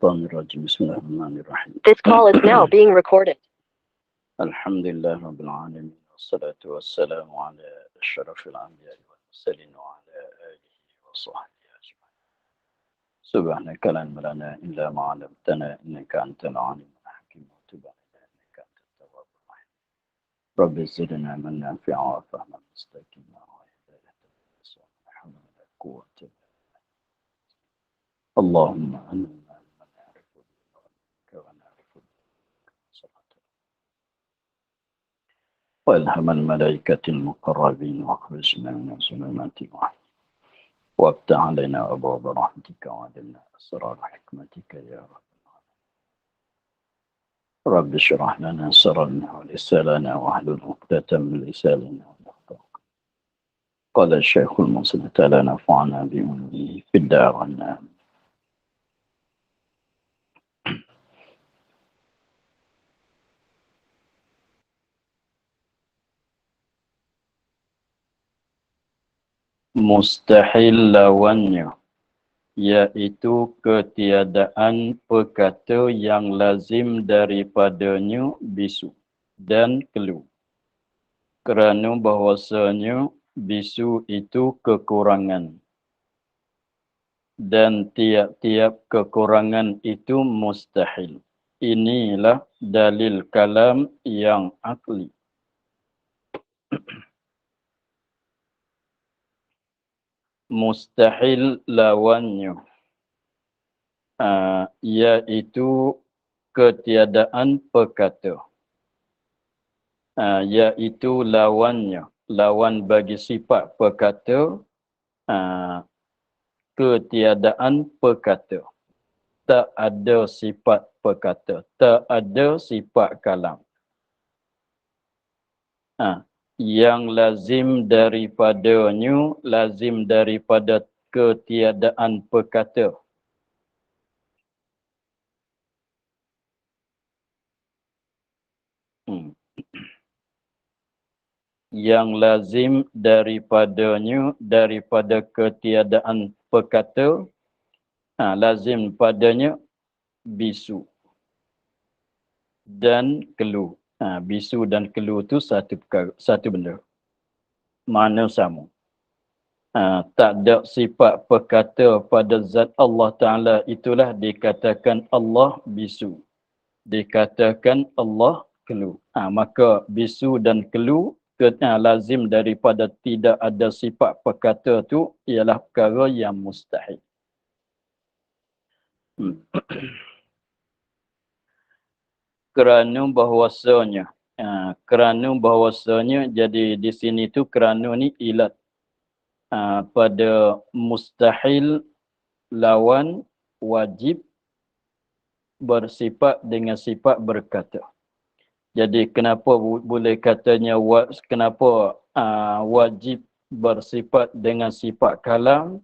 الشيطان الرجيم بسم الله الرحمن الرحيم This call is now being recorded. الحمد لله رب العالمين والصلاة والسلام على أشرف الأنبياء والمرسلين وعلى آله وصحبه أجمعين سبحانك لا علم لنا إلا ما علمتنا إنك أنت العليم الحكيم وتب علينا إنك أنت التواب الرحيم رب زدنا من نافعا وفهما مستقيما وهداية الرسول لا حول ولا قوة إلا بالله اللهم أننا من نعرف بك ونعرف بك وإلهم الملائكة المقربين واخرجنا من ظلمات الوحي وافتح علينا أبواب رحمتك وعلمنا أسرار حكمتك يا رب العالمين رب اشرح لنا صدرنا ويسر لنا واحلل عقدة من لساننا ونفقهوا قال الشيخ المصلي تعالى نفعنا بأمه في الدار والنعم mustahil lawannya yaitu ketiadaan perkata yang lazim daripadanya bisu dan kelu. Kerana bahawasanya bisu itu kekurangan dan tiap-tiap kekurangan itu mustahil. Inilah dalil kalam yang akli. Mustahil lawannya yaitu ketiadaan perkata. Yaitu lawannya, lawan bagi sifat perkata, ketiadaan perkata. Tak ada sifat perkata, tak ada sifat kalam. Yang lazim daripadanya, lazim daripada ketiadaan perkata. Yang lazim daripadanya, daripada ketiadaan perkata, lazim padanya bisu dan kelu. Bisu dan kelu itu satu benda. Mana sama. Tak ada sifat perkata pada zat Allah Ta'ala, itulah dikatakan Allah bisu. Dikatakan Allah kelu. Maka bisu dan kelu lazim daripada tidak ada sifat perkata itu ialah perkara yang mustahil. Kerana bahawasanya jadi di sini tu kerana ni ilat pada mustahil lawan wajib bersifat dengan sifat berkata. Jadi kenapa boleh katanya kenapa wajib bersifat dengan sifat kalam,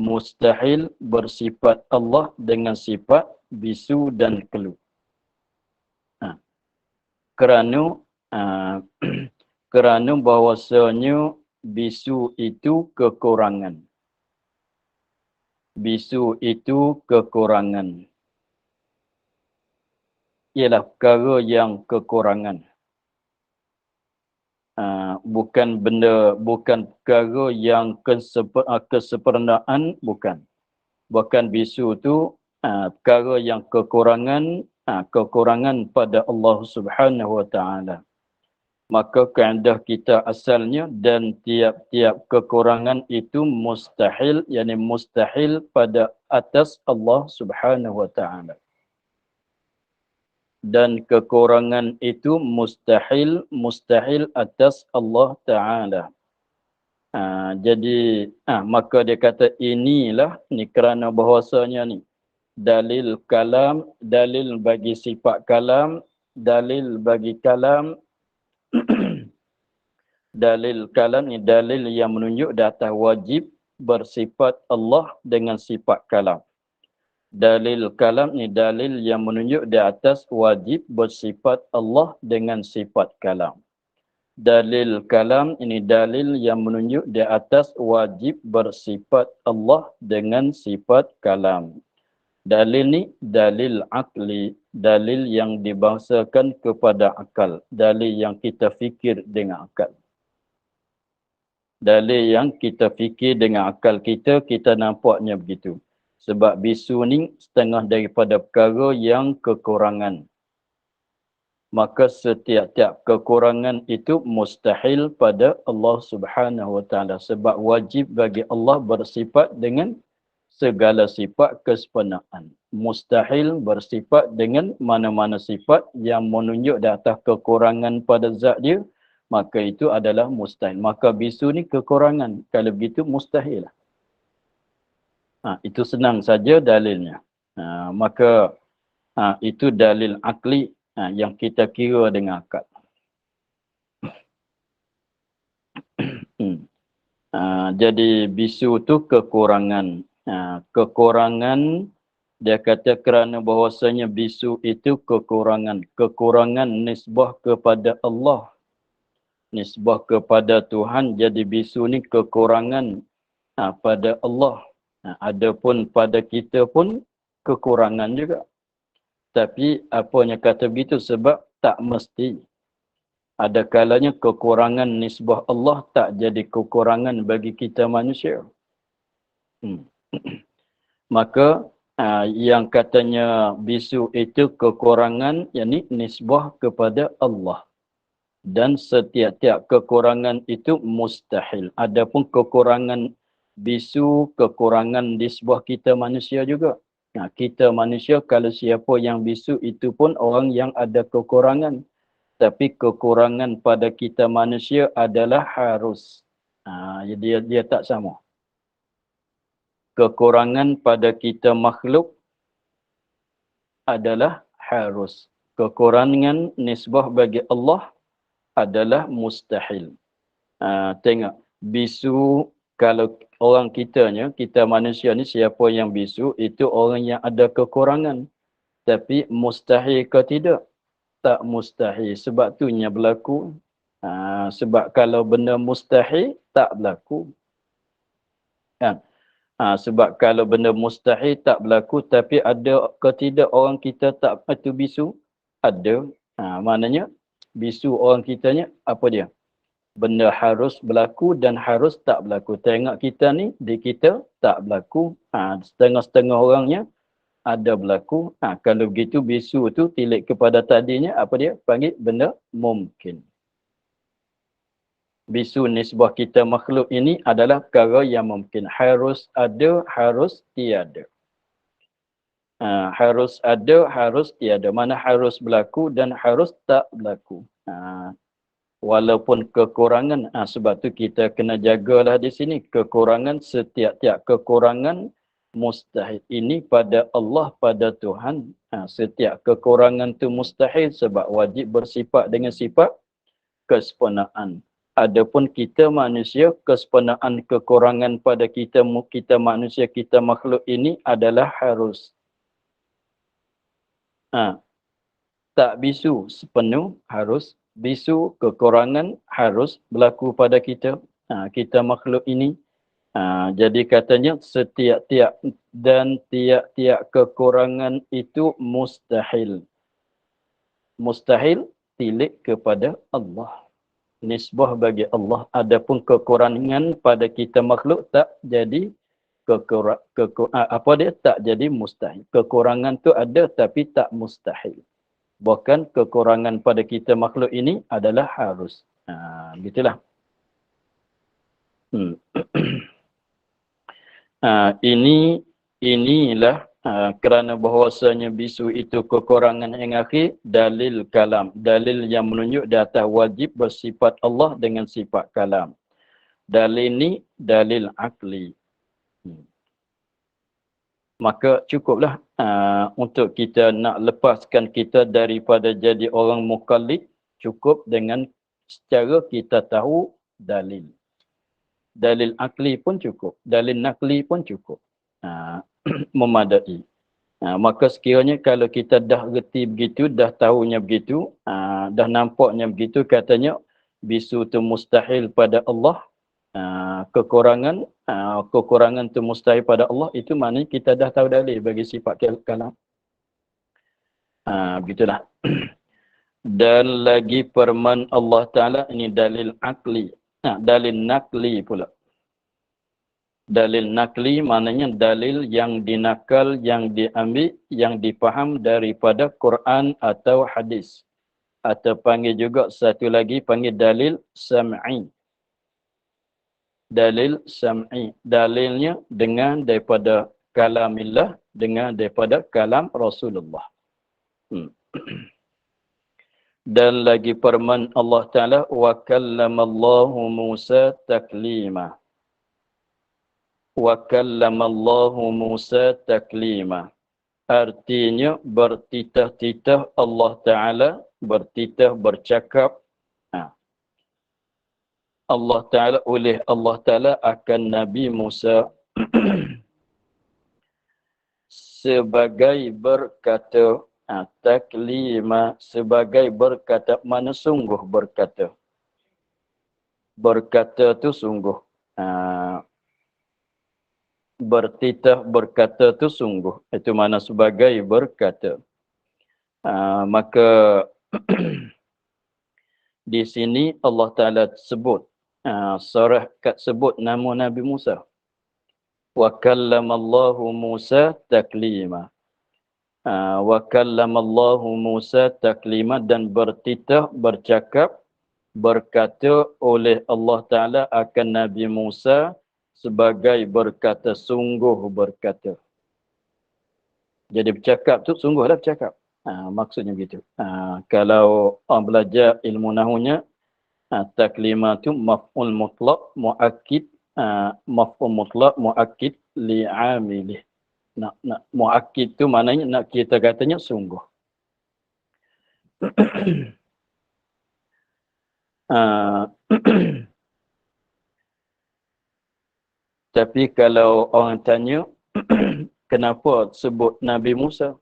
mustahil bersifat Allah dengan sifat bisu dan kelu. Kerana bahawasanya bisu itu kekurangan. Bisu itu kekurangan. Ialah perkara yang kekurangan. Bukan perkara yang kesempurnaan, bukan. Bahkan bisu itu perkara yang kekurangan pada Allah Subhanahu Wa Taala. Maka kaedah kita asalnya dan tiap-tiap kekurangan itu mustahil, yakni mustahil pada atas Allah Subhanahu Wa Taala. Dan kekurangan itu mustahil atas Allah Ta'ala. Jadi maka dia kata inilah ni kerana bahawasanya ni dalil kalam, dalil bagi sifat kalam, dalil bagi kalam dalil kalam ni dalil yang menunjuk di atas wajib bersifat Allah dengan sifat kalam. Dalil kalam ni dalil yang menunjuk di atas wajib bersifat Allah dengan sifat kalam. Dalil kalam ini dalil yang menunjuk di atas wajib bersifat Allah dengan sifat kalam. Dalil ni dalil akli, dalil yang dibangsakan kepada akal, dalil yang kita fikir dengan akal. Dalil yang kita fikir dengan akal kita, kita nampaknya begitu. Sebab bisu ni setengah daripada perkara yang kekurangan. Maka setiap-tiap kekurangan itu mustahil pada Allah Subhanahu Wa Taala. Sebab wajib bagi Allah bersifat dengan segala sifat kesempurnaan. Mustahil bersifat dengan mana-mana sifat yang menunjuk di atas kekurangan pada zat dia, maka itu adalah mustahil. Maka bisu ni kekurangan. Kalau begitu mustahil. Itu senang saja dalilnya. Maka itu dalil akli yang kita kira dengan akal. Jadi bisu tu kekurangan. Kekurangan, dia kata kerana bahawasanya bisu itu kekurangan. Kekurangan nisbah kepada Allah. Nisbah kepada Tuhan. Jadi bisu ni kekurangan pada Allah. Adapun pada kita pun kekurangan juga. Tapi apanya kata begitu sebab tak mesti. Ada kalanya kekurangan nisbah Allah tak jadi kekurangan bagi kita manusia. Maka yang katanya bisu itu kekurangan, yakni nisbah kepada Allah. Dan setiap-tiap kekurangan itu mustahil. Adapun kekurangan bisu, kekurangan nisbah kita manusia juga. Kita manusia, kalau siapa yang bisu itu pun orang yang ada kekurangan. Tapi kekurangan pada kita manusia adalah harus. Dia tak sama. Kekurangan pada kita makhluk adalah harus. Kekurangan nisbah bagi Allah adalah mustahil. Tengok, bisu kalau orang kitanya, kita manusia ni siapa yang bisu, itu orang yang ada kekurangan. Tapi mustahil ke tidak? Tak mustahil. Sebab tu nya berlaku. Sebab kalau benda mustahil, tak berlaku. Kan? Sebab kalau benda mustahil tak berlaku, tapi ada ke tidak orang kita tak itu bisu? Ada. Maknanya bisu orang kitanya apa dia? Benda harus berlaku dan harus tak berlaku. Tengok kita ni, di kita tak berlaku. Setengah-setengah orangnya ada berlaku. Kalau begitu bisu tu tilik kepada tadinya, apa dia? Panggil benda mungkin. Bisu nisbah kita makhluk ini adalah perkara yang mungkin. Harus ada, harus tiada. Harus ada, harus tiada. Mana harus berlaku dan harus tak berlaku. Walaupun kekurangan, sebab tu kita kena jagalah di sini. Kekurangan, setiap-tiap kekurangan mustahil. Ini pada Allah, pada Tuhan. Setiap kekurangan tu mustahil sebab wajib bersifat dengan sifat kesempurnaan. Adapun kita manusia, kesempurnaan kekurangan pada kita manusia, kita makhluk ini adalah harus. Tak bisu sepenuh harus. Bisu kekurangan harus berlaku pada kita. Kita makhluk ini. Jadi katanya setiap-tiap dan tiap-tiap kekurangan itu mustahil. Mustahil tilik kepada Allah. Nisbah bagi Allah. Adapun kekurangan pada kita makhluk tak jadi tak jadi mustahil. Kekurangan tu ada tapi tak mustahil. Bahkan kekurangan pada kita makhluk ini adalah harus. Begitulah. Inilah kerana bahawasanya bisu itu kekurangan yang akhir, dalil kalam. Dalil yang menunjuk di atas wajib bersifat Allah dengan sifat kalam. Dalil ini dalil akli. Maka cukuplah untuk kita nak lepaskan kita daripada jadi orang mukallid, cukup dengan secara kita tahu dalil. Dalil akli pun cukup. Dalil nakli pun cukup. Memadai. Maka sekiranya kalau kita dah reti begitu, dah tahunya begitu, dah nampaknya begitu, katanya bisu itu mustahil pada Allah, Kekurangan tu mustahil pada Allah, itu maknanya kita dah tahu dalil bagi sifat kalam. Begitulah. Dan lagi firman Allah Ta'ala, ini dalil akli. Dalil nakli pula. Dalil nakli maknanya dalil yang dinakal, yang diambil, yang difaham daripada Quran atau hadis. Atau panggil juga satu lagi, panggil dalil sam'i. Dalil sam'i. Dalilnya dengan daripada kalamillah, dengan daripada kalam Rasulullah. Dan lagi firman Allah Ta'ala, wa kallamallahu Musa taklima. Wa kallamallahu Musa taklima. Artinya bertitah-titah Allah Ta'ala, bertitah, bercakap. Allah Ta'ala, oleh Allah Ta'ala akan Nabi Musa sebagai berkata, taklima, sebagai berkata, mana sungguh berkata. Berkata tu sungguh. Bertitah, berkata tu sungguh. Itu mana sebagai berkata. Maka di sini Allah Ta'ala sebut, surah kat sebut nama Nabi Musa. Wa kallamallahu Musa taklima. Wa kallamallahu Musa taklima, dan bertitah, bercakap, berkata oleh Allah Ta'ala akan Nabi Musa sebagai berkata, sungguh berkata. Jadi bercakap tu sungguhlah bercakap. Maksudnya begitu. Kalau orang belajar ilmu nahunya, taklima tu maf'ul mutlaq muakkid, maf'ul mutlaq muakkid li'amilih. Nak muakkid tu maknanya nak kita katanya sungguh. Tapi kalau orang tanya kenapa sebut Nabi Musa,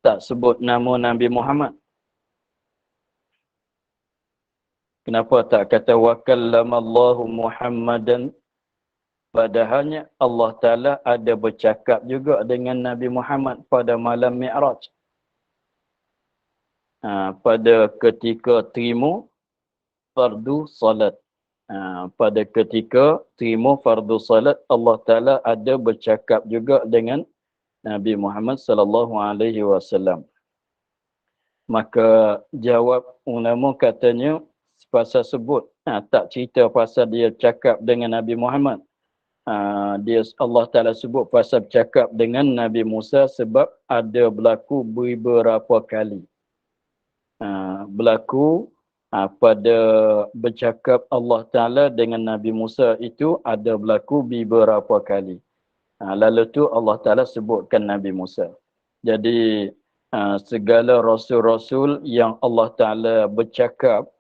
tak sebut nama Nabi Muhammad? Kenapa tak kata wa kallamallahu Muhammadan? Padahalnya Allah Ta'ala ada bercakap juga dengan Nabi Muhammad pada malam Mi'raj. Pada ketika terima fardu salat. Pada ketika terima fardu salat, Allah Ta'ala ada bercakap juga dengan Nabi Muhammad sallallahu alaihi wasallam. Maka jawab ulama katanya, pasal sebut, tak cerita pasal dia cakap dengan Nabi Muhammad. Allah Ta'ala sebut pasal bercakap dengan Nabi Musa sebab ada berlaku beberapa kali. Berlaku pada bercakap Allah Ta'ala dengan Nabi Musa itu ada berlaku beberapa kali. Lalu tu Allah Ta'ala sebutkan Nabi Musa. Jadi segala rasul-rasul yang Allah Ta'ala bercakap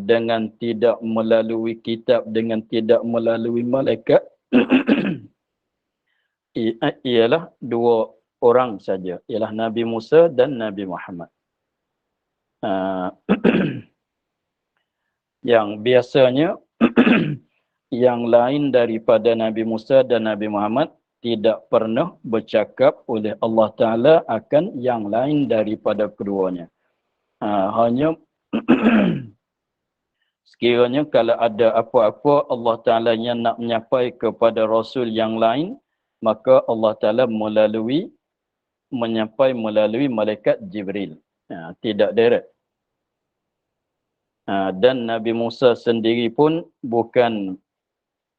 dengan tidak melalui kitab, dengan tidak melalui malaikat, ialah dua orang saja, ialah Nabi Musa dan Nabi Muhammad. Yang biasanya yang lain daripada Nabi Musa dan Nabi Muhammad tidak pernah bercakap oleh Allah Ta'ala akan yang lain daripada keduanya. Hanya sekiranya kalau ada apa-apa Allah Ta'ala yang nak menyampaikan kepada Rasul yang lain, maka Allah Ta'ala menyampaikan melalui malaikat Jibril. Tidak direct. Dan Nabi Musa sendiri pun bukan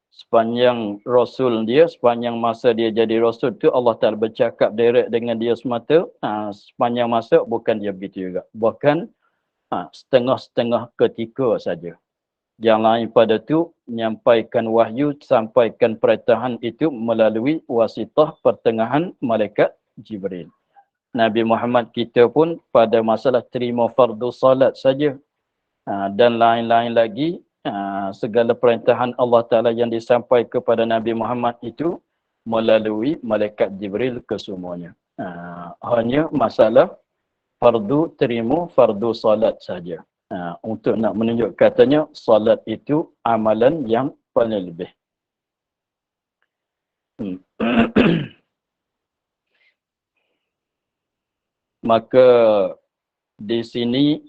sepanjang Rasul dia, sepanjang masa dia jadi Rasul tu Allah Ta'ala bercakap direct dengan dia semata. Sepanjang masa bukan dia begitu juga. Bahkan setengah-setengah ketika saja. Yang lain pada tu menyampaikan wahyu, sampaikan perintah itu melalui wasitah pertengahan malaikat Jibril. Nabi Muhammad kita pun pada masalah terima fardu salat saja. Dan lain-lain lagi, segala perintahan Allah Ta'ala yang disampaikan kepada Nabi Muhammad itu melalui malaikat Jibril kesemuanya. Hanya masalah fardu terima fardu salat saja. Untuk nak menunjuk katanya salat itu amalan yang paling lebih. Maka di sini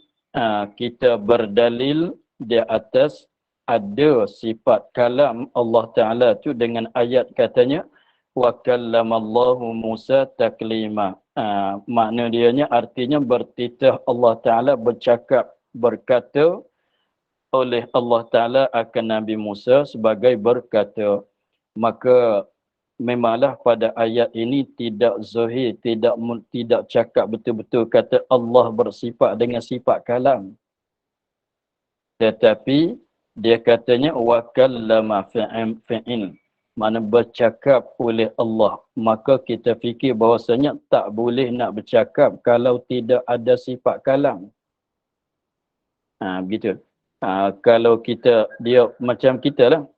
kita berdalil di atas ada sifat kalam Allah Ta'ala tu dengan ayat katanya wa kallamallahu Musa taklima. Makna dianya artinya bertitah Allah Ta'ala bercakap, berkata oleh Allah Ta'ala akan Nabi Musa sebagai berkata. Maka memanglah pada ayat ini tidak zahir, tidak cakap betul-betul kata Allah bersifat dengan sifat kalam. Tetapi dia katanya wa kallama fa'il, mana bercakap oleh Allah. Maka kita fikir bahawasanya tak boleh nak bercakap kalau tidak ada sifat kalam. Begitu. Kalau dia macam kita lah.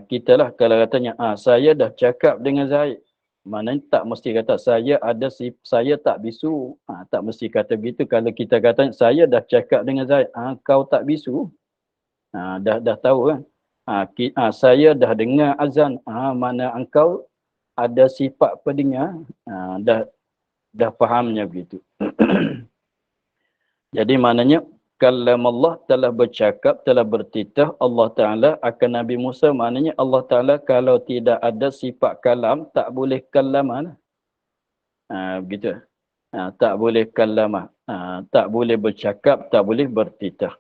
Kita lah kalau katanya saya dah cakap dengan Zaid, maknanya tak mesti kata saya tak bisu. Tak mesti kata begitu. Kalau kita kata saya dah cakap dengan Zaid, kau tak bisu, dah tahu kan. Saya dah dengar azan, mana engkau ada sifat pendengar, dah fahamnya begitu. Jadi maknanya kalam Allah telah bercakap, telah bertitah Allah Ta'ala akan Nabi Musa. Maknanya Allah Ta'ala kalau tidak ada sifat kalam, tak boleh kalamah. Begitu. Tak boleh kalamah. Tak boleh bercakap, tak boleh bertitah.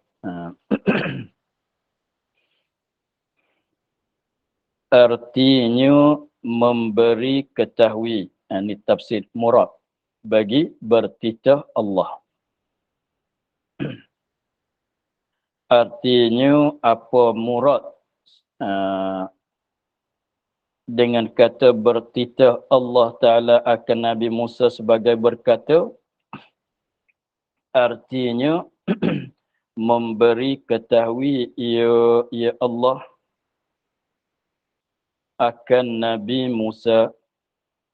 Artinya memberi ketahui. Ini tafsir murad bagi bertitah Allah. Artinya apa murad dengan kata bertitah Allah Ta'ala akan Nabi Musa sebagai berkata, artinya memberi ketahui ya Allah akan Nabi Musa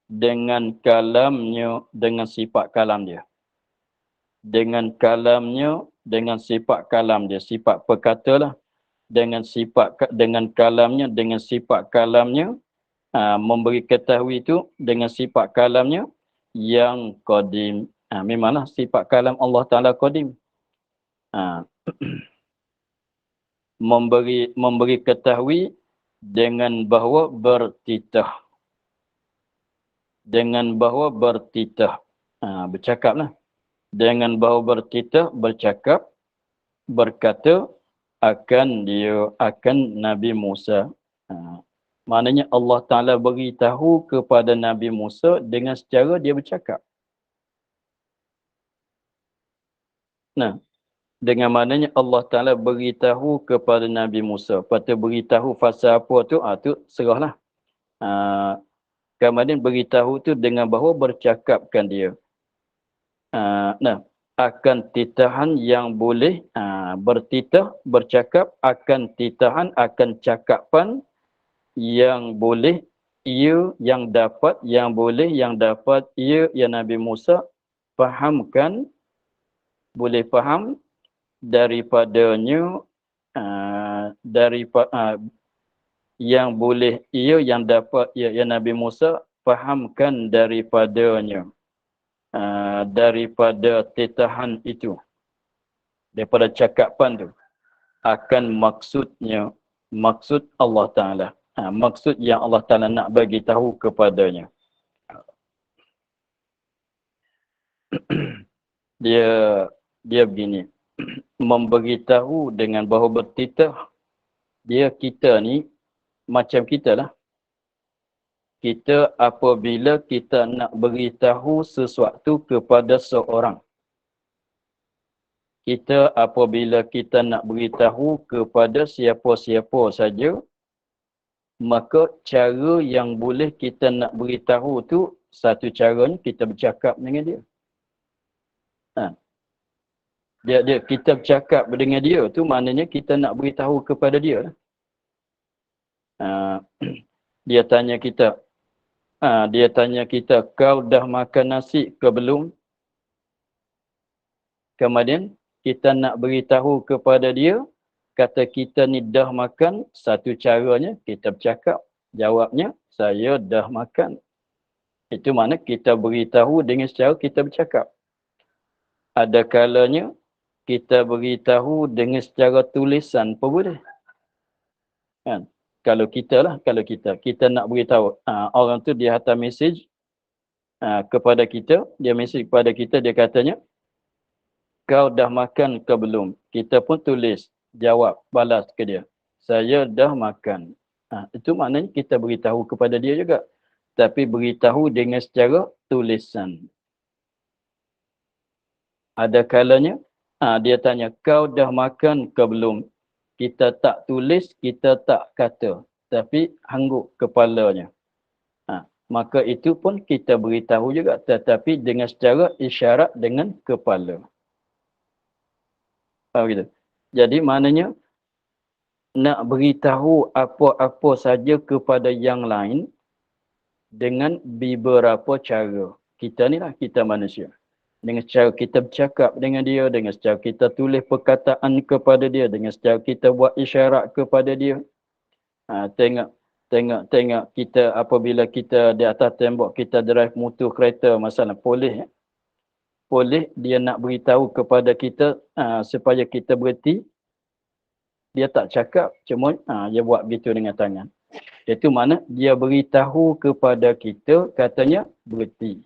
dengan kalamnya, dengan sifat kalam dia. Dengan kalamnya, dengan sifat kalam dia, sifat perkata lah, dengan kalamnya, dengan sifat kalamnya, memberi ketahui itu dengan sifat kalamnya yang qadim. Memanglah sifat kalam Allah Ta'ala qadim. Memberi ketahui dengan bahawa bertitah. Dengan bahawa bertitah. Bercakaplah. Dengan bahawa bertitah, bercakap, berkata akan Nabi Musa. Maknanya Allah Ta'ala beritahu kepada Nabi Musa dengan secara dia bercakap. Dengan maknanya Allah Ta'ala beritahu kepada Nabi Musa. Lepas beritahu fasa apa tu, tu serahlah. Kemudian beritahu tu dengan bahawa bercakapkan dia. Akan titahan yang boleh bertitah, bercakap, akan titahan, akan cakapan yang boleh ia, yang dapat, yang boleh, yang dapat ia, ya Nabi Musa fahamkan, boleh faham daripadanya, yang boleh ia, yang dapat ia, ya Nabi Musa fahamkan daripadanya, daripada titahan itu, daripada cakapan tu, akan maksudnya, maksud Allah Ta'ala, maksud yang Allah Ta'ala nak bagi tahu kepadanya. Dia begini, memberitahu dengan bahawa bertitah, kita ni macam kita lah. Kita apabila kita nak beritahu sesuatu kepada seorang, kita apabila kita nak beritahu kepada siapa-siapa saja, maka cara yang boleh kita nak beritahu tu, satu caranya kita bercakap dengan dia. Kita bercakap dengan dia tu maknanya kita nak beritahu kepada dia. Dia tanya kita, kau dah makan nasi ke belum? Kemudian kita nak beritahu kepada dia kata kita ni dah makan, satu caranya kita bercakap. Jawabnya, saya dah makan. Itu makna kita beritahu dengan secara kita bercakap. Ada kalanya kita beritahu dengan secara tulisan pun boleh. Kan? Kalau kita nak beritahu, orang tu dia hantar mesej kepada kita, dia mesej kepada kita, dia katanya, kau dah makan ke belum? Kita pun tulis, jawab, balas ke dia. Saya dah makan. Itu maknanya kita beritahu kepada dia juga. Tapi beritahu dengan secara tulisan. Ada kalanya, dia tanya, kau dah makan ke belum? Kita tak tulis, kita tak kata. Tapi hangguk kepalanya. Maka itu pun kita beritahu juga. Tetapi dengan secara isyarat dengan kepala. Gitu. Jadi maknanya, nak beritahu apa-apa saja kepada yang lain dengan beberapa cara. Kita ni lah, kita manusia. Dengan cara kita bercakap dengan dia, dengan cara kita tulis perkataan kepada dia, dengan cara kita buat isyarat kepada dia. Tengok kita apabila kita di atas tembok, kita drive motor kereta, masalah polis. Polis dia nak beritahu kepada kita supaya kita berhenti. Dia tak cakap, cuma dia buat begitu dengan tangan. Itu mana dia beritahu kepada kita, katanya berhenti.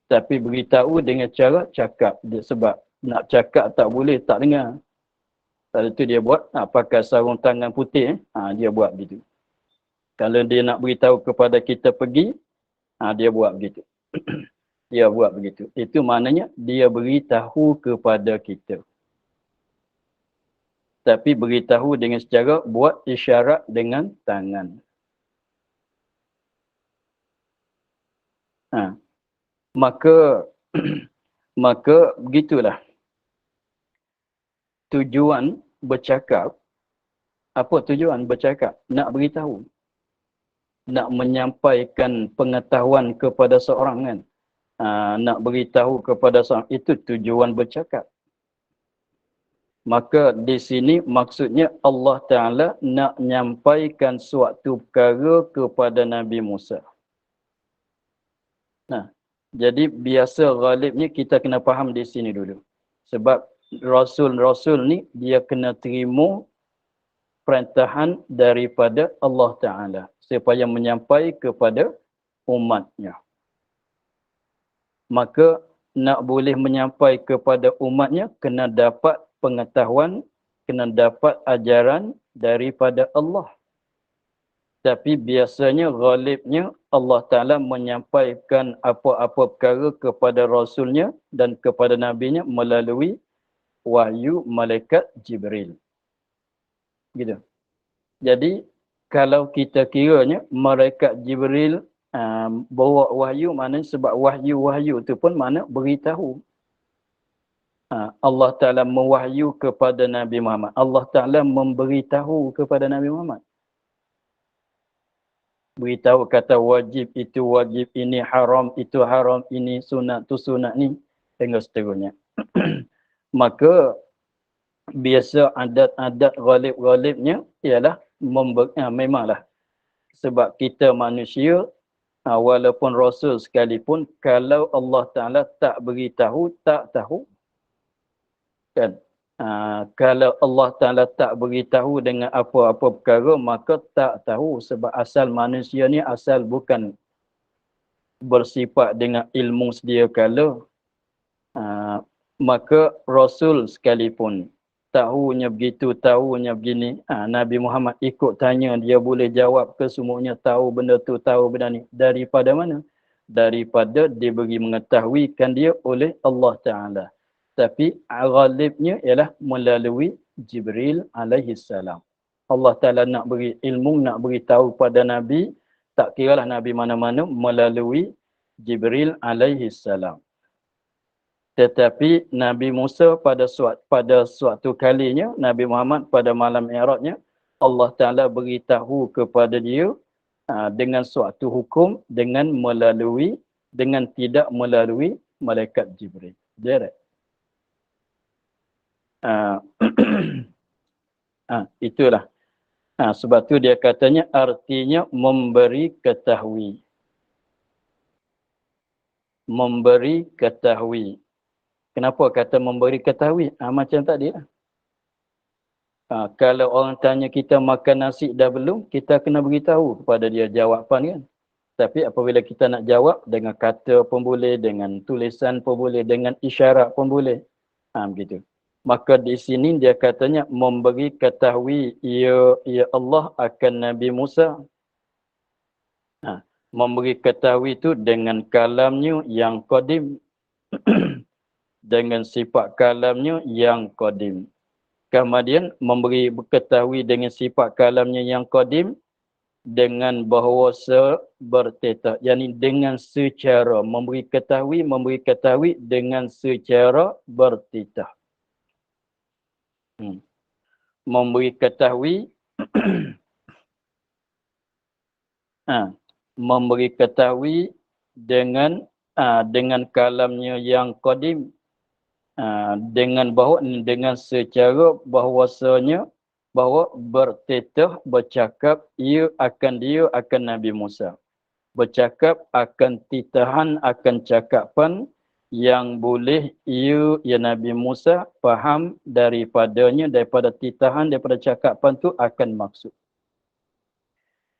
Tapi beritahu dengan cara cakap. Dia sebab nak cakap tak boleh, tak dengar. Lalu tu dia buat, pakai sarung tangan putih, dia buat begitu. Kalau dia nak beritahu kepada kita pergi, dia buat begitu. Dia buat begitu. Itu maknanya dia beritahu kepada kita. Tapi beritahu dengan secara buat isyarat dengan tangan. Maka begitulah. Tujuan bercakap, apa tujuan bercakap? Nak beritahu. Nak menyampaikan pengetahuan kepada seorang kan. Nak beritahu kepada seorang, itu tujuan bercakap. Maka di sini maksudnya Allah Ta'ala nak nyampaikan suatu perkara kepada Nabi Musa. Jadi biasa ghalibnya kita kena faham di sini dulu. Sebab Rasul-Rasul ni dia kena terima perintahan daripada Allah Ta'ala supaya menyampaikan kepada umatnya. Maka nak boleh menyampaikan kepada umatnya kena dapat pengetahuan, kena dapat ajaran daripada Allah. Tapi biasanya ghalibnya Allah Ta'ala menyampaikan apa-apa perkara kepada Rasulnya dan kepada Nabinya melalui wahyu malaikat Jibril. Gitu. Jadi kalau kita kiranya malaikat Jibril bawa wahyu, maknanya sebab wahyu-wahyu itu pun makna beritahu. Allah Ta'ala mewahyu kepada Nabi Muhammad. Allah Ta'ala memberitahu kepada Nabi Muhammad. Beritahu kata wajib itu wajib, ini haram itu haram, ini sunat itu sunat ni, hingga seterusnya. Maka biasa adat-adat ghalib-ghalibnya ialah memanglah. Sebab kita manusia, walaupun Rasul sekalipun, kalau Allah Ta'ala tak beritahu, tak tahu. Kan? Kalau Allah Ta'ala tak beritahu dengan apa-apa perkara, maka tak tahu. Sebab asal manusia ni asal bukan bersifat dengan ilmu sedia kala. Maka Rasul sekalipun tahunya begitu, tahunya begini, Nabi Muhammad ikut tanya, dia boleh jawab ke semuanya, tahu benda tu, tahu benda ni. Daripada mana? Daripada diberi mengetahuikan dia oleh Allah Ta'ala. Tapi ghalibnya ialah melalui Jibril alaihi salam. Allah Ta'ala nak beri ilmu, nak beri tahu pada Nabi, tak kiralah Nabi mana-mana, melalui Jibril alaihi salam. Tetapi Nabi Musa pada suatu kalinya, Nabi Muhammad pada malam Mi'rajnya, Allah Ta'ala beritahu kepada dia dengan suatu hukum, dengan tidak melalui malaikat Jibril. Direct. Itulah. Sebab tu dia katanya artinya memberi ketahui. Memberi ketahui. Kenapa kata memberi ketahui? Macam tadi lah. Kalau orang tanya kita makan nasi dah belum, kita kena beritahu kepada dia jawapan kan. Tapi apabila kita nak jawab dengan kata pun boleh, dengan tulisan pun boleh, dengan isyarat pun boleh. Begitu. Maka di sini dia katanya memberi ketahui ya Allah akan Nabi Musa. Memberi ketahui itu dengan kalamnya yang qadim. Dengan sifat kalamnya yang qadim. Kemudian memberi ketahui dengan sifat kalamnya yang qadim dengan bahawa bertetah. Yani dengan secara memberi ketahui dengan secara bertetah. Memberi ketahui memberi ketahui dengan kalamnya yang qadim, dengan secara bahawasanya bahawa bertetah bercakap dia akan Nabi Musa, bercakap akan titahan akan cakapan yang boleh ya Nabi Musa faham daripadanya, daripada titahan, daripada cakapan tu akan maksud.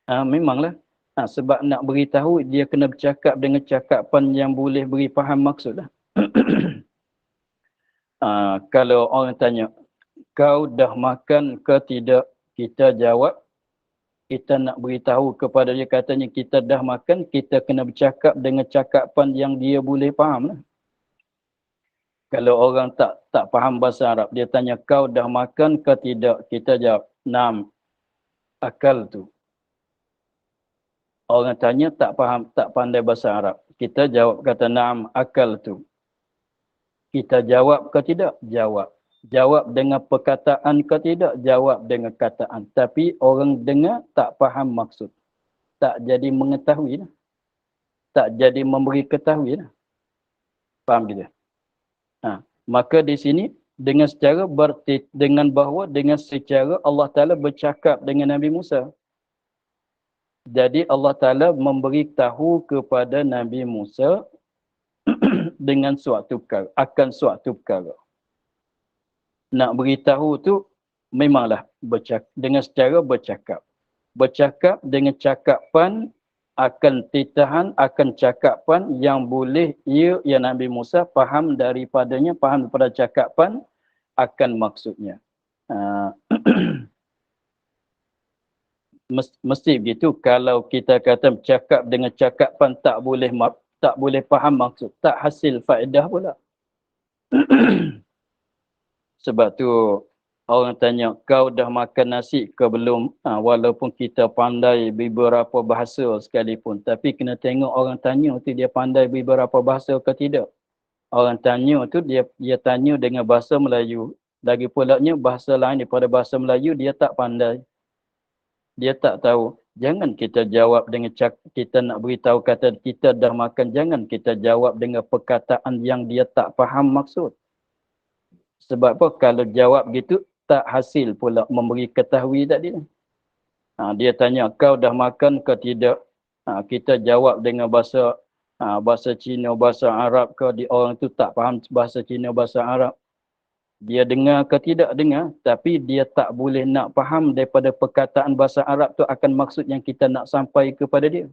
Memanglah. Sebab nak beritahu dia kena bercakap dengan cakapan yang boleh beri faham maksud lah. Kalau orang tanya, kau dah makan ke tidak? Kita jawab, kita nak beritahu kepada dia katanya kita dah makan, kita kena bercakap dengan cakapan yang dia boleh faham lah. Kalau orang tak faham bahasa Arab, dia tanya kau dah makan ke tidak? Kita jawab, nam, akal tu. Orang tanya tak faham, tak pandai bahasa Arab. Kita jawab kata na'am akal tu. Kita jawab ke tidak? Jawab. Jawab dengan perkataan ke tidak? Jawab dengan kataan. Tapi orang dengar tak faham maksud. Tak jadi mengetahui lah. Tak jadi memberi ketahui lah. Faham kita? Maka di sini dengan secara dengan secara Allah Ta'ala bercakap dengan Nabi Musa. Jadi Allah Ta'ala memberitahu kepada Nabi Musa dengan suatu perkara, akan suatu perkara. Nak beritahu tu memanglah dengan secara bercakap. Bercakap dengan cakapan akan titahan, akan cakapan yang boleh ya Nabi Musa faham daripadanya, faham daripada cakapan akan maksudnya. Mesti begitu. Kalau kita kata bercakap dengan cakapan tak boleh faham maksud, tak hasil faedah pula. Sebab tu orang tanya kau dah makan nasi ke belum? Walaupun kita pandai beberapa bahasa sekalipun, tapi kena tengok orang tanya tu dia pandai beberapa bahasa ke tidak. Orang tanya tu dia tanya dengan bahasa Melayu, lagi pulanya bahasa lain daripada bahasa Melayu dia tak pandai. Dia tak tahu. Jangan kita jawab dengan kita nak beritahu kata kita dah makan. Jangan kita jawab dengan perkataan yang dia tak faham maksud. Sebab apa? Kalau jawab gitu tak hasil pula memberi ketahui tadi. Dia tanya kau dah makan ke tidak? Kita jawab dengan bahasa Cina, bahasa Arab ke, orang tu tak faham bahasa Cina, bahasa Arab. Dia dengar ke tidak dengar, tapi dia tak boleh nak faham daripada perkataan bahasa Arab tu akan maksud yang kita nak sampai kepada dia.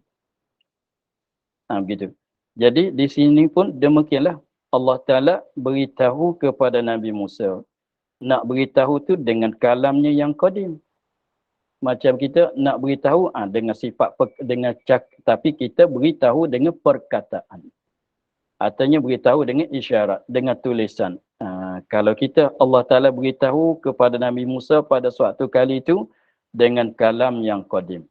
Begitu. Jadi di sini pun demikianlah Allah Ta'ala beritahu kepada Nabi Musa. Nak beritahu tu dengan kalamnya yang qadim. Macam kita nak beritahu dengan sifat, tapi kita beritahu dengan perkataan. Artinya beritahu dengan isyarat, dengan tulisan. Kalau kita, Allah Ta'ala beritahu kepada Nabi Musa pada suatu kali itu dengan kalam yang qadim.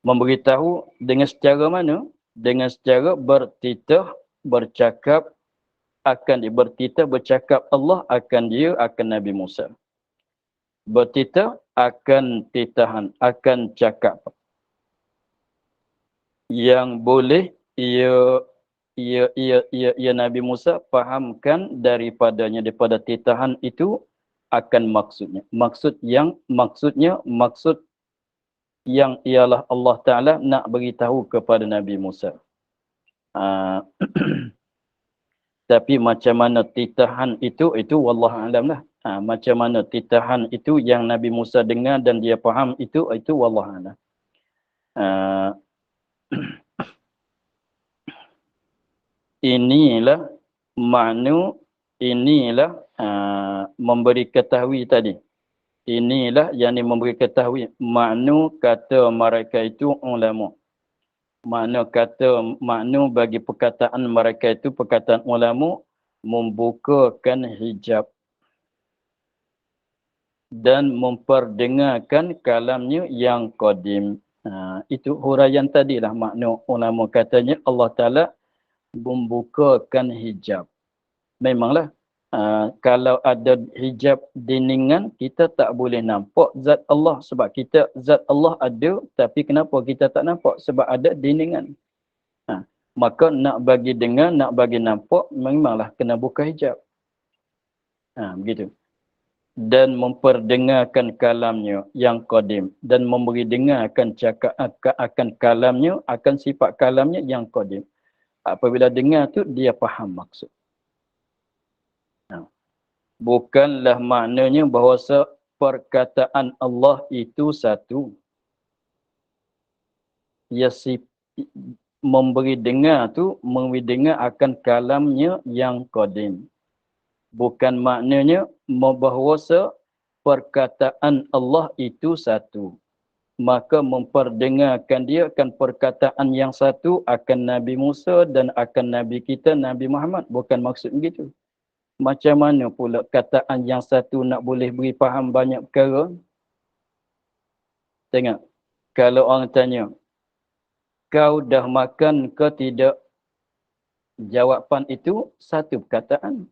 Memberitahu dengan secara mana? Dengan secara bertitah, bercakap, bercakap Allah akan Nabi Musa. Bertitah akan titahan, akan cakap. Yang boleh ia ia Nabi Musa fahamkan daripadanya, daripada titahan itu akan maksudnya. Maksud yang ialah Allah Ta'ala nak beritahu kepada Nabi Musa. Tapi macam mana titahan itu wallahu alam lah. Macam mana titahan itu yang Nabi Musa dengar dan dia faham itu wallahu alam. Inilah makna, inilah memberi ketahui tadi. Inilah yang memberi ketahui makna kata mereka itu ulama. Makna bagi perkataan mereka itu, perkataan ulama, membukakan hijab dan memperdengarkan kalamnya yang qadim. Itu huraian tadilah makna ulama katanya Allah Ta'ala membukakan hijab. Memanglah kalau ada hijab dindingan, kita tak boleh nampak zat Allah. Sebab kita zat Allah ada, tapi kenapa kita tak nampak? Sebab ada dindingan. Maka nak bagi dengar, nak bagi nampak, memanglah kena buka hijab. Begitu. Dan memperdengarkan kalamnya yang qadim. Dan memberi dengar akan kalamnya, akan sifat kalamnya yang qadim. Apabila dengar tu, dia faham maksud. Bukanlah maknanya bahawa perkataan Allah itu satu. Ia memberi dengar akan kalamnya yang qadim. Bukan maknanya bahawa perkataan Allah itu satu. Maka memperdengarkan dia akan perkataan yang satu akan Nabi Musa dan akan Nabi kita Nabi Muhammad. Bukan maksud begitu. Macam mana pula kataan yang satu nak boleh beri faham banyak perkara? Tengok. Kalau orang tanya, kau dah makan ke tidak? Jawapan itu satu perkataan.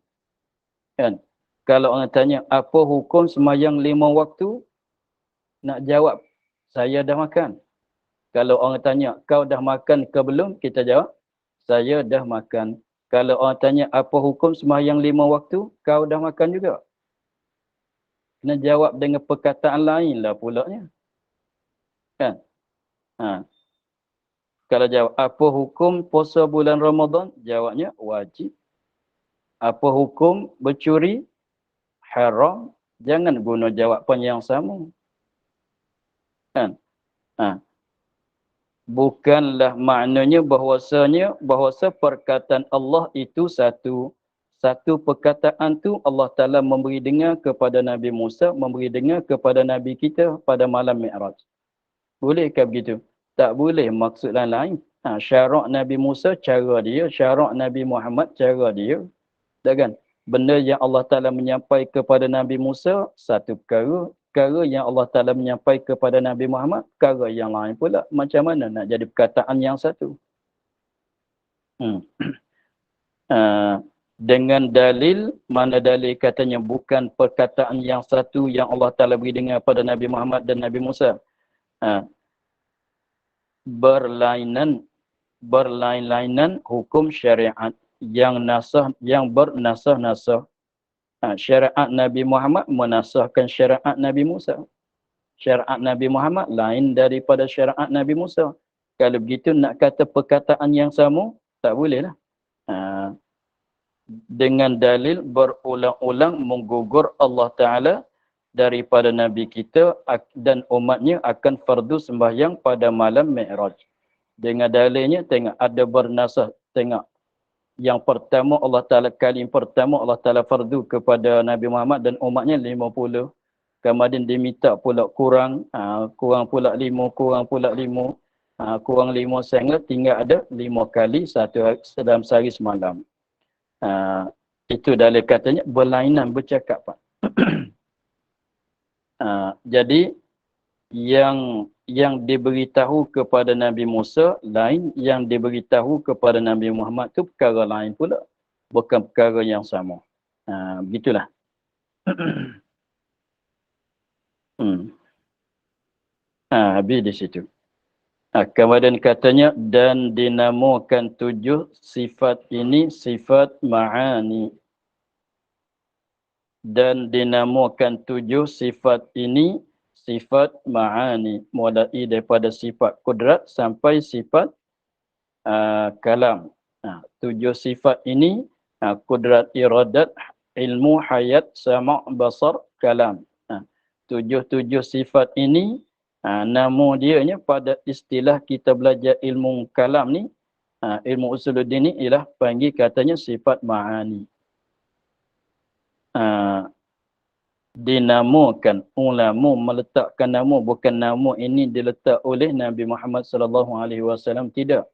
Kan? Kalau orang tanya, apa hukum sembahyang 5 waktu? Nak jawab, saya dah makan. Kalau orang tanya, kau dah makan ke belum? Kita jawab, saya dah makan. Kalau orang tanya, apa hukum sembahyang 5 waktu? Kau dah makan juga. Kena jawab dengan perkataan lain lah pulaknya. Kan? Kalau jawab, apa hukum puasa bulan Ramadan? Jawabnya, wajib. Apa hukum bercuri? Haram. Jangan guna jawapan yang sama. Kan? Bukanlah maknanya bahawasa perkataan Allah itu satu. Satu perkataan tu Allah Ta'ala memberi dengar kepada Nabi Musa, memberi dengar kepada Nabi kita pada malam Mi'raj. Bolehkah begitu? Tak boleh, maksud lain. Syarak Nabi Musa cara dia, syarak Nabi Muhammad cara dia. Tak kan? Benda yang Allah Ta'ala menyampaikan kepada Nabi Musa, satu perkara. Perkara yang Allah Ta'ala menyampaikan kepada Nabi Muhammad, perkara yang lain pula. Macam mana nak jadi perkataan yang satu? Dengan dalil, mana dalil katanya bukan perkataan yang satu yang Allah Ta'ala beri dengar pada Nabi Muhammad dan Nabi Musa. Berlain-lainan hukum syariat yang bernasah-nasah. Syariat Nabi Muhammad menasahkan syariat Nabi Musa. Syariat Nabi Muhammad lain daripada syariat Nabi Musa. Kalau begitu nak kata perkataan yang sama, tak boleh lah. Dengan dalil berulang-ulang menggugur Allah Ta'ala daripada Nabi kita dan umatnya akan fardu sembahyang pada malam Mi'raj. Dengan dalilnya, tengok ada bernasah. Tengok. Yang pertama Allah Ta'ala, kali pertama Allah Ta'ala fardu kepada Nabi Muhammad dan umatnya 50. Kemudian diminta pula kurang pula 5, kurang pula 5. Kurang 5 sehingga tinggal ada 5 kali dalam sehari semalam. Itu dalil katanya berlainan bercakap. Jadi yang diberitahu kepada Nabi Musa lain, yang diberitahu kepada Nabi Muhammad tu perkara lain pula, bukan perkara yang sama. Begitulah. Habis di situ. Kemudian katanya, dan dinamakan 7 sifat ini sifat ma'ani. Dan dinamakan 7 sifat ini sifat ma'ani. Mulai daripada sifat kudrat sampai sifat kalam. 7 sifat ini kudrat, iradat, ilmu, hayat, sama', basar, kalam. 7 sifat ini nama dianya pada istilah kita belajar ilmu kalam ni, ilmu usuluddin ni ialah panggil katanya sifat ma'ani. Dinamakan, ulama meletakkan nama, bukan nama ini diletak oleh Nabi Muhammad sallallahu alaihi wasallam, tidak.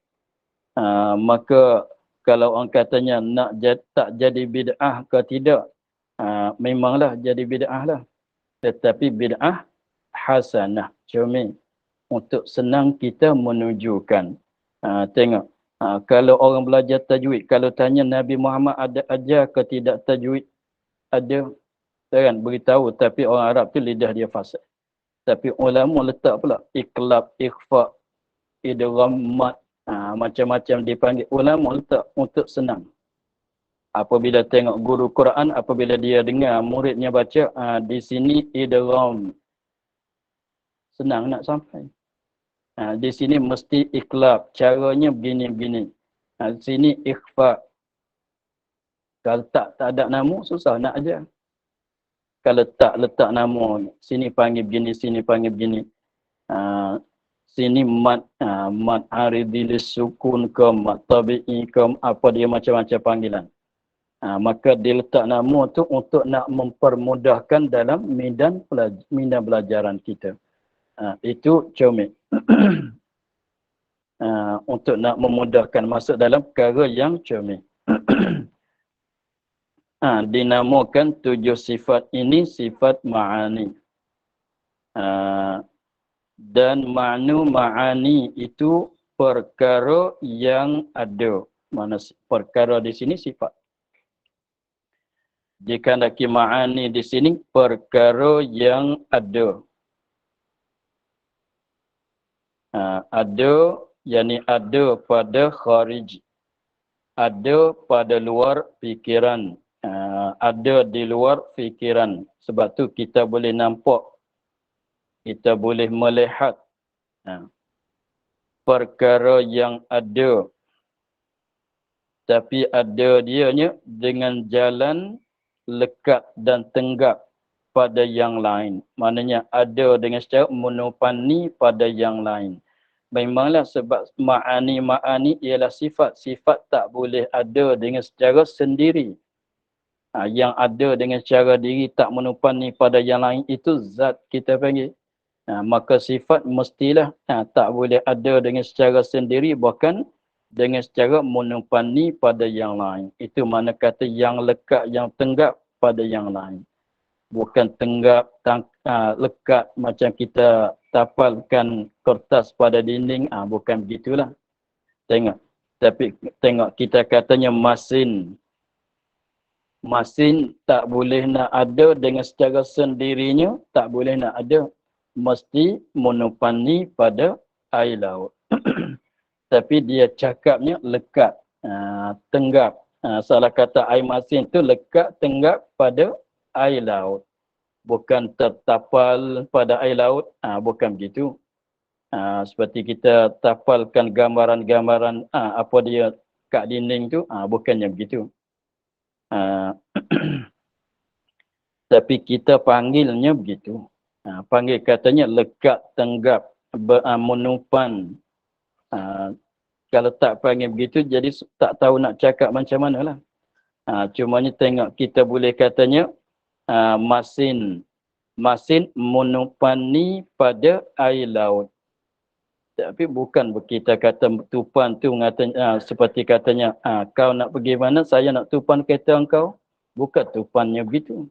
Maka kalau orang katanya nak tak jadi bid'ah ke tidak, memanglah jadi bid'ah lah. Tetapi bid'ah hasanah, comel, untuk senang kita menunjukkan. Tengok, kalau orang belajar tajwid, kalau tanya Nabi Muhammad ada ajar ke tidak tajwid, ada, kan, beritahu. Tapi orang Arab tu lidah dia fasih. Tapi ulama letak pula iqlab, ikhfa, idgham, mat, macam-macam dipanggil. Ulama letak untuk senang. Apabila tengok guru Quran, apabila dia dengar muridnya baca, di sini idgham, senang nak sampai. Di sini mesti iqlab, caranya begini-begini. Di sini ikhfa. Kalau tak ada nama, susah nak ajar. Kalau tak letak nama, sini panggil begini, sini panggil begini. Sini mat, mat aridilis sukun ke, mat tabi'i ke, apa dia macam-macam panggilan. Maka dia letak nama tu untuk nak mempermudahkan dalam medan pelajaran kita. Itu comel. Untuk nak memudahkan masuk dalam perkara yang comel. Dinamakan 7 sifat ini sifat ma'ani. Dan ma'ani itu perkara yang ada. Mana perkara di sini sifat. Dikandaki ma'ani di sini perkara yang ada. Ada, yakni ada pada kharij. Ada pada luar fikiran. Ada di luar fikiran. Sebab tu kita boleh nampak, kita boleh melihat perkara yang ada, tapi ada dianya dengan jalan lekat dan tenggap pada yang lain. Maknanya ada dengan secara monopani pada yang lain. Memanglah sebab ma'ani ialah sifat. Sifat tak boleh ada dengan secara sendiri. Yang ada dengan cara diri tak menupani pada yang lain, itu zat kita panggil. Maka sifat mestilah tak boleh ada dengan secara sendiri, bahkan dengan secara menupani pada yang lain. Itu mana kata yang lekat, yang tenggap pada yang lain. Bukan tenggap, lekat macam kita tapalkan kertas pada dinding. Bukan begitulah. Tengok. Tapi tengok kita katanya masin. Masin tak boleh nak ada dengan secara sendirinya, tak boleh nak ada. Mesti menupani pada air laut. Tapi dia cakapnya lekat, tenggap. Salah kata air masin tu lekat, tenggap pada air laut. Bukan tertapal pada air laut, bukan begitu. Seperti kita tapalkan gambaran-gambaran apa dia kat dinding tu, bukannya begitu. Tapi kita panggilnya begitu. Panggil katanya lekat, tenggap, menupan. Kalau tak panggil begitu, jadi tak tahu nak cakap macam mana lah. Cumanya tengok, kita boleh katanya masin. Masin menupani pada air laut. Tapi bukan kita kata tupan tu seperti katanya, kau nak pergi mana, saya nak tupan kereta engkau. Bukan tupannya begitu.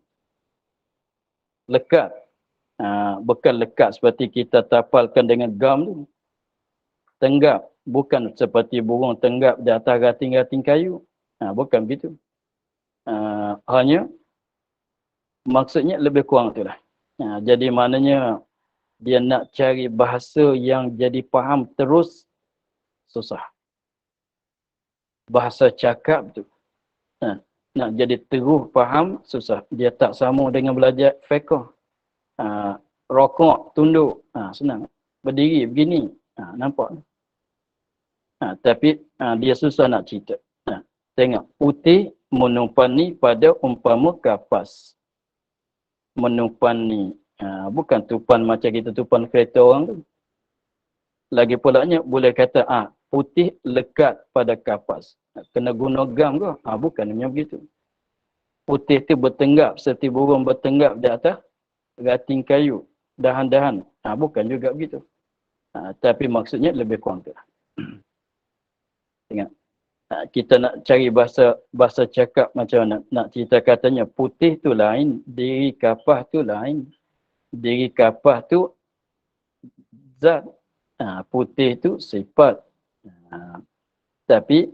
Lekat. Bukan lekat seperti kita tapalkan dengan gam tu. Tenggap. Bukan seperti burung tenggap di atas gating-gating kayu. Bukan begitu. Hanya maksudnya lebih kurang itulah. Jadi maknanya dia nak cari bahasa yang jadi faham terus, susah. Bahasa cakap tu, nak jadi terus faham, susah. Dia tak sama dengan belajar fiqh. Rokok, tunduk, senang. Berdiri, begini, nampak. Tapi dia susah nak cerita. Tengok, putih menumpani pada umpama kapas. Menumpani, bukan tupan macam kita tupan kereta orang tu. Lagi pulanya boleh kata putih lekat pada kapas. Kena guna gam ke? Bukan macam begitu. Putih tu bertenggap seperti burung bertenggap di atas rating kayu, dahan-dahan. Bukan juga begitu. Tapi maksudnya lebih kurang tu. Tengok. Kita nak cari bahasa cakap macam mana. Nak cerita katanya putih tu lain, diri kapas tu lain. Diri kapas tu zat. Putih tu sifat. Tapi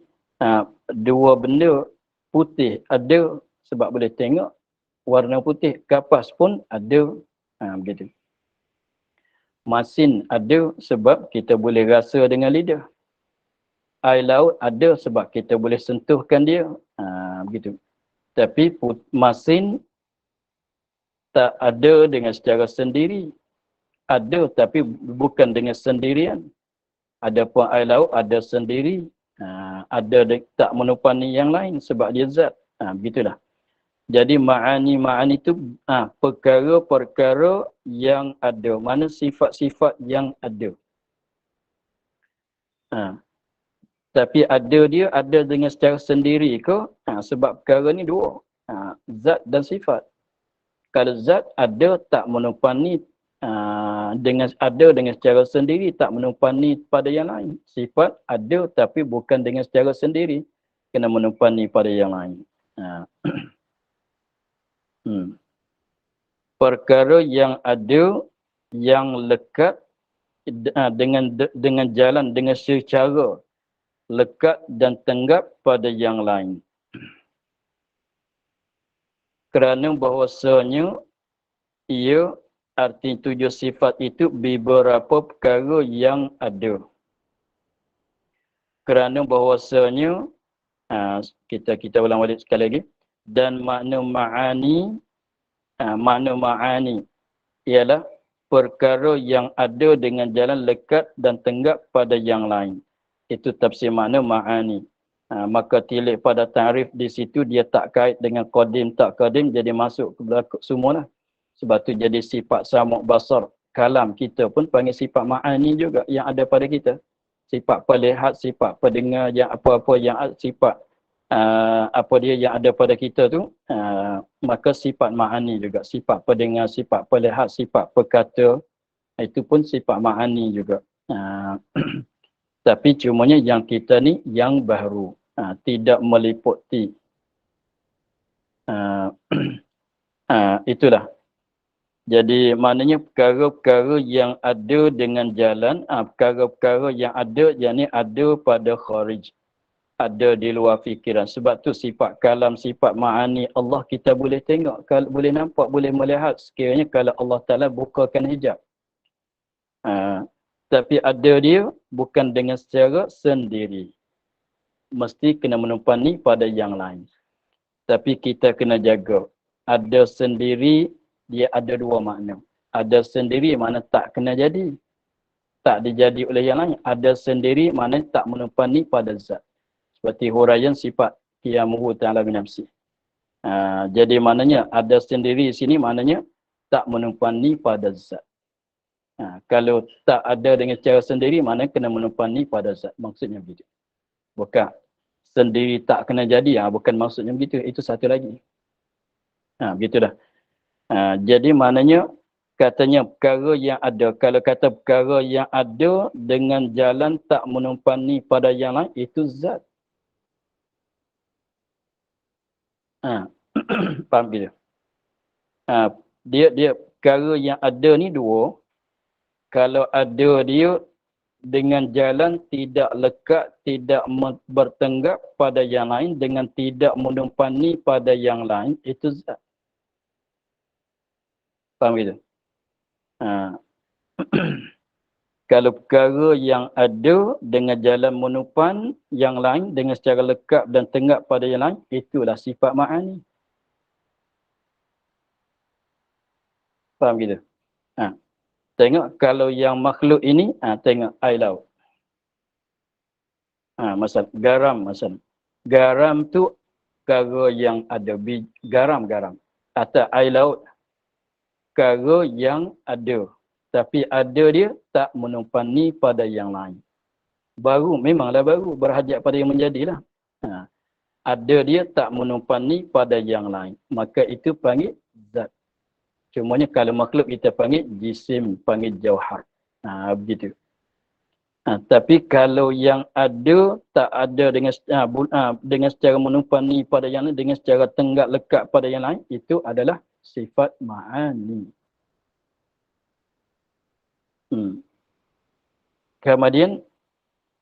dua benda putih ada sebab boleh tengok warna putih. Kapas pun ada. Begitu. Masin ada sebab kita boleh rasa dengan lidah. Air laut ada sebab kita boleh sentuhkan dia. Begitu. Tapi masin tak ada dengan secara sendiri. Ada tapi bukan dengan sendirian. Adapun air laut ada sendiri. Ada tak menumpani yang lain sebab dia zat. Begitulah. Jadi ma'ani itu perkara-perkara yang ada. Mana sifat-sifat yang ada. Tapi dia ada dengan secara sendiri ke? Sebab perkara ni dua. Zat dan sifat. Kalau zat ada tak menumpani dengan secara sendiri, tak menumpani pada yang lain. Sifat ada tapi bukan dengan secara sendiri, kena menumpani pada yang lain. Perkara yang ada, yang lekat dengan jalan, dengan secara lekat dan tenggap pada yang lain. Kerana bahawasanya ia arti tujuh sifat itu beberapa perkara yang ada. Kerana bahawasanya kita ulang balik sekali lagi, dan makna ma'ani ialah perkara yang ada dengan jalan lekat dan tenggap pada yang lain. Itu tafsir makna ma'ani. Maka tilik pada ta'rif di situ dia tak kait dengan qadim tak qadim, jadi masuk ke belakang semualah. Sebab tu jadi sifat samuk basar kalam kita pun panggil sifat ma'ani juga yang ada pada kita. Sifat pelihat, sifat pendengar, yang apa-apa yang sifat apa dia yang ada pada kita tu, maka sifat ma'ani juga. Sifat pendengar, sifat pelihat, sifat perkata, itu pun sifat ma'ani juga. Tapi cumanya yang kita ni yang baru, tidak meliputi. Itulah. Jadi maknanya perkara-perkara yang ada dengan jalan, perkara-perkara yang ada, yang ni ada pada kharij. Ada di luar fikiran. Sebab tu sifat kalam, sifat ma'ani Allah kita boleh tengok, boleh nampak, boleh melihat sekiranya kalau Allah Ta'ala bukakan hijab. Tapi ada dia bukan dengan secara sendiri. Mesti kena menumpani pada yang lain. Tapi kita kena jaga. Ada sendiri, dia ada dua makna. Ada sendiri makna tak kena jadi. Tak dijadi oleh yang lain. Ada sendiri makna tak menumpani pada zat. Seperti huraian sifat qiyamuhu ta'ala binafsi. Jadi maknanya ada sendiri sini maknanya tak menumpani pada zat. Kalau tak ada dengan cara sendiri, maknanya kena menumpani pada zat. Maksudnya begitu. Bukan sendiri tak kena jadi, bukan maksudnya begitu. Itu satu lagi. Begitulah. Jadi maknanya katanya perkara yang ada. Kalau kata perkara yang ada dengan jalan tak menumpani pada yang lain, itu zat. Faham bila? Dia perkara yang ada ni dua. Kalau ada dia dengan jalan tidak lekat, tidak bertenggap pada yang lain, dengan tidak menumpani pada yang lain, itu zat. Faham gitu? Kalau perkara yang ada dengan jalan menupan yang lain dengan secara lekat dan tenggak pada yang lain, itulah sifat ma'ani. Faham gitu? Ha. Tengok kalau yang makhluk ini, tengok air laut. Masal garam masal. Garam tu perkara yang ada garam. Atau air laut, perkara yang ada. Tapi ada dia tak menumpani pada yang lain. Baru, memanglah baru. Berhajat pada yang menjadilah. Ada dia tak menumpani pada yang lain. Maka itu panggil zat. Cumanya kalau makhluk kita panggil jisim, panggil jauhar. Begitu. Tapi kalau yang ada tak ada dengan secara menumpani pada yang lain, dengan secara tenggak lekat pada yang lain, itu adalah sifat ma'ani. Kemudian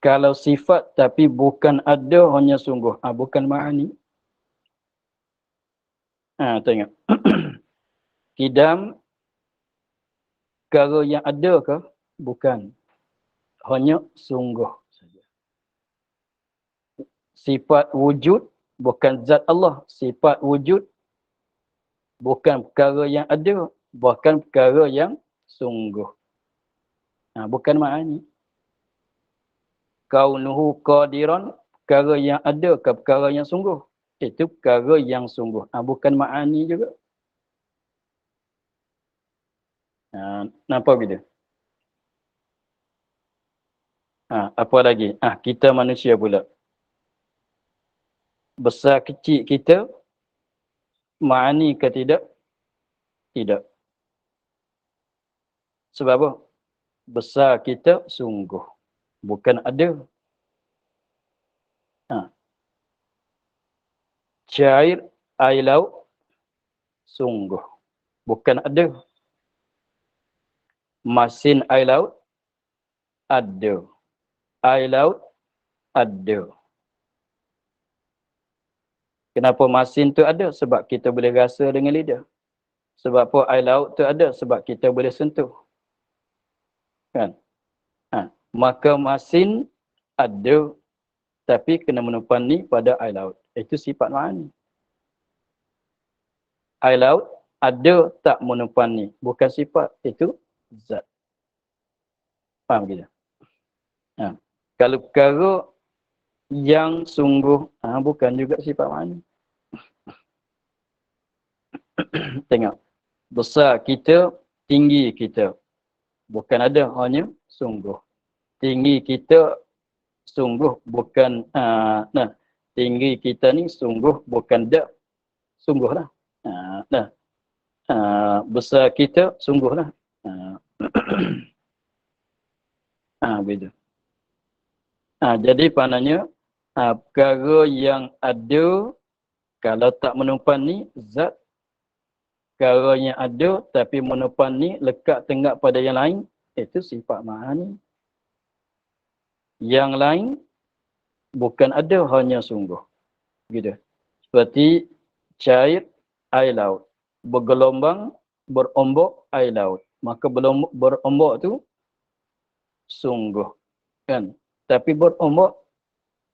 kalau sifat tapi bukan ada, hanya sungguh, bukan ma'ani. Tengok. Kidam, perkara yang ada ke? Bukan. Hanya sungguh saja. Sifat wujud bukan zat Allah. Sifat wujud bukan perkara yang ada, bahkan perkara yang sungguh. Bukan ma'ani. Kaunuhu qadiran, perkara yang ada ke perkara yang sungguh. Itu perkara yang sungguh. Bukan ma'ani juga. Nampak gitu? Apa lagi? Kita manusia pula. Besar kecil kita, ma'ani ke tidak? Tidak. Sebab apa? Besar kita sungguh. Bukan ada. Cair air laut sungguh. Bukan ada. Masin air laut ada. Air laut ada. Kenapa masin tu ada? Sebab kita boleh rasa dengan lidah. Sebab apa air laut tu ada? Sebab kita boleh sentuh. Kan? Maka masin ada, tapi kena menupani pada air laut. Itu sifat ma'ani. Air laut ada tak menupani. Bukan sifat. Itu zat. Faham kita? Kalau perkara yang sungguh, bukan juga sifat ma'ani. Tengok. Besar kita, tinggi kita. Bukan ada, hanya sungguh. Tinggi kita sungguh, bukan tinggi kita ni sungguh, bukan dak. Sungguhlah. Besar kita sungguhlah. Begitu. Jadi maknanya perkara yang ada kalau tak menupani zat, perkara yang ada tapi menupani lekat tenggak pada yang lain, itu sifat ma'ani. Yang lain bukan ada, hanya sungguh. Gitu. Seperti cair air laut, bergelombang, berombak air laut. Maka berombak tu sungguh. Kan? Tapi berombak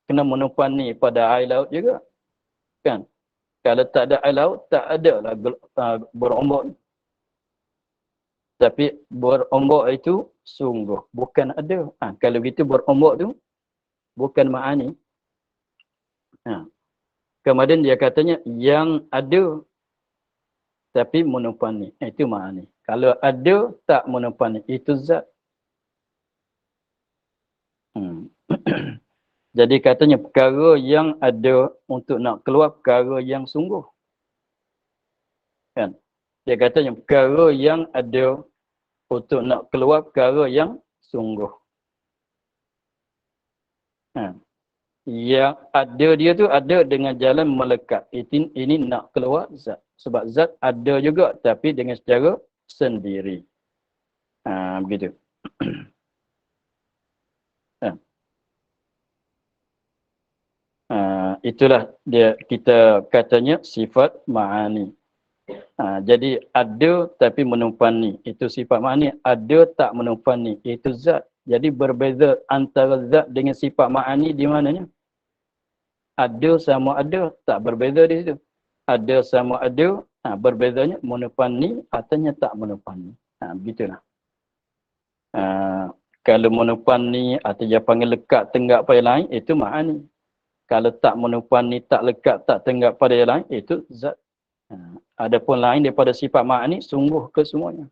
kena menupani pada air laut juga. Kan? Kalau tak ada air laut, tak ada lah berombak. Tapi berombak itu sungguh. Bukan ada. Kalau gitu berombak tu bukan ma'ani. Kemudian dia katanya yang ada tapi menupani. Itu ma'ani. Kalau ada tak menupani. Itu zat. Jadi katanya perkara yang ada untuk nak keluar perkara yang sungguh. Kan? Dia katanya perkara yang ada untuk nak keluar perkara yang sungguh. Yang ada dia tu ada dengan jalan melekat. Ini nak keluar zat. Sebab zat ada juga tapi dengan secara sendiri. Begitu. Itulah dia kita katanya sifat ma'ani. Jadi ada tapi menumpani, itu sifat ma'ani. Ada tak menumpani, itu zat. Jadi berbeza antara zat dengan sifat ma'ani di mananya? Ada sama ada, tak berbeza di situ. Ada sama ada, berbezanya menumpani ataunya tak menumpani. Begitulah. Kalau menumpani atau dia panggil lekat tenggak pada yang lain, itu ma'ani. Kalau tak menumpani, tak lekat, tak tenggak pada yang lain, itu zat. Adapun lain daripada sifat ma'ani, sungguh ke semuanya.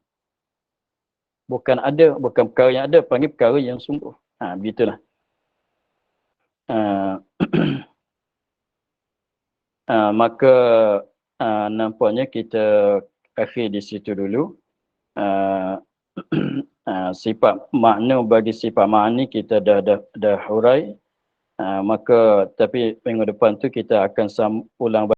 Bukan ada, bukan perkara yang ada, panggil perkara yang sungguh. Begitulah. Maka nampaknya kita akhir di situ dulu. Sifat makna bagi sifat ma'ani kita dah hurai. Maka tapi minggu depan tu kita akan ulang